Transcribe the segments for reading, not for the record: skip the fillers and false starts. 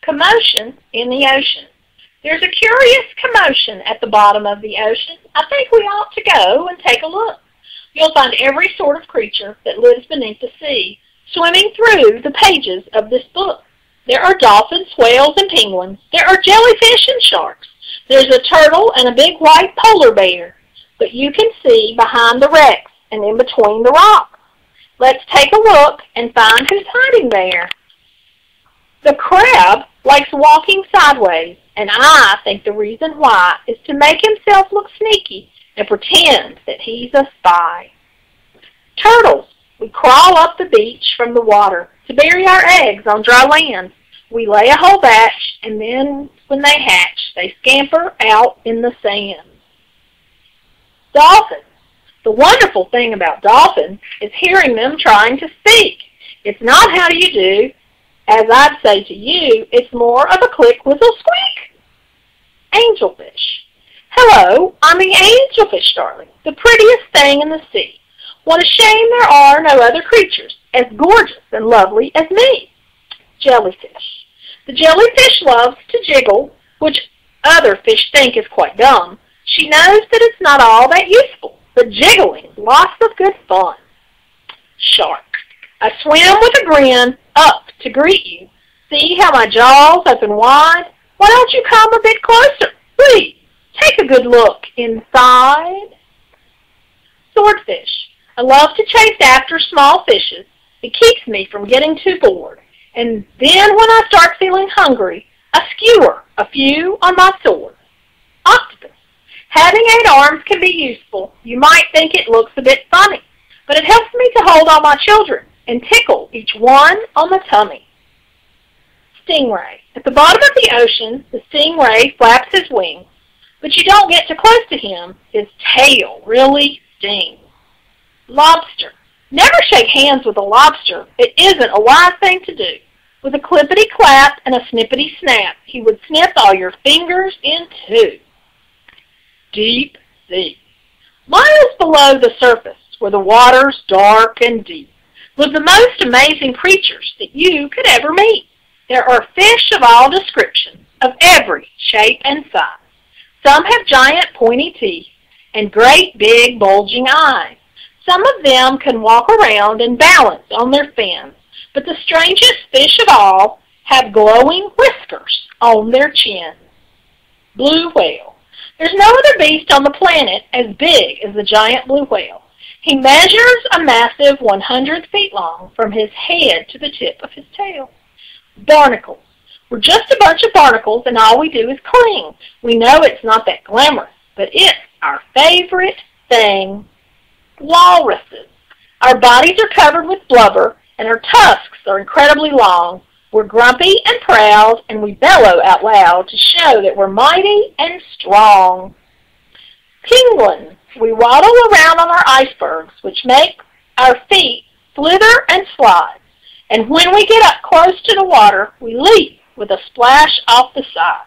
Commotion in the ocean. There's a curious commotion at the bottom of the ocean. I think we ought to go and take a look. You'll find every sort of creature that lives beneath the sea swimming through the pages of this book. There are dolphins, whales, and penguins. There are jellyfish and sharks. There's a turtle and a big white polar bear. But you can see behind the wrecks and in between the rocks. Let's take a look and find who's hiding there. The crab likes walking sideways, and I think the reason why is to make himself look sneaky and pretend that he's a spy. Turtles, we crawl up the beach from the water to bury our eggs on dry land. We lay a whole batch, and then when they hatch, they scamper out in the sand. Dolphins. The wonderful thing about dolphins is hearing them trying to speak. It's not how do you do. As I'd say to you, it's more of a click, whistle, squeak. Angelfish. Hello, I'm the angelfish, darling, the prettiest thing in the sea. What a shame there are no other creatures as gorgeous and lovely as me. Jellyfish. The jellyfish loves to jiggle, which other fish think is quite dumb. She knows that it's not all that useful, but jiggling is lots of good fun. Shark. I swim with a grin up to greet you. See how my jaws open wide? Why don't you come a bit closer? Please, take a good look inside. Swordfish. I love to chase after small fishes. It keeps me from getting too bored. And then when I start feeling hungry, I skewer a few on my sword. Octopus. Having 8 arms can be useful. You might think it looks a bit funny, but it helps me to hold all my children and tickle each one on the tummy. Stingray. At the bottom of the ocean, the stingray flaps his wings, but you don't get too close to him. His tail really stings. Lobster. Never shake hands with a lobster. It isn't a wise thing to do. With a clippity-clap and a snippity-snap, he would snip all your fingers in two. Deep sea. Miles below the surface, where the water's dark and deep, live the most amazing creatures that you could ever meet. There are fish of all descriptions, of every shape and size. Some have giant pointy teeth and great big bulging eyes. Some of them can walk around and balance on their fins, but the strangest fish of all have glowing whiskers on their chins. Blue whale. There's no other beast on the planet as big as the giant blue whale. He measures a massive 100 feet long from his head to the tip of his tail. Barnacles. We're just a bunch of barnacles, and all we do is cling. We know it's not that glamorous, but it's our favorite thing. Walruses. Our bodies are covered with blubber, and our tusks are incredibly long. We're grumpy and proud, and we bellow out loud to show that we're mighty and strong. Penguins. We waddle around on our icebergs, which make our feet slither and slide. And when we get up close to the water, we leap with a splash off the side.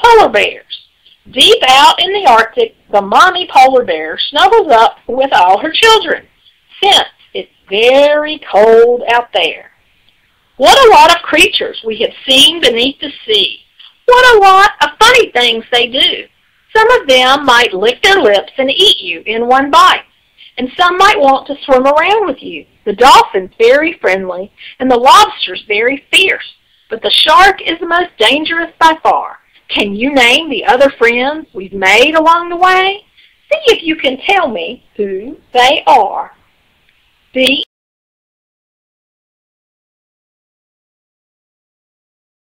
Polar bears. Deep out in the Arctic, the mommy polar bear snuggles up with all her children, since it's very cold out there. What a lot of creatures we have seen beneath the sea. What a lot of funny things they do. Some of them might lick their lips and eat you in one bite, and some might want to swim around with you. The dolphin's very friendly, and the lobster's very fierce, but the shark is the most dangerous by far. Can you name the other friends we've made along the way? See if you can tell me who they are.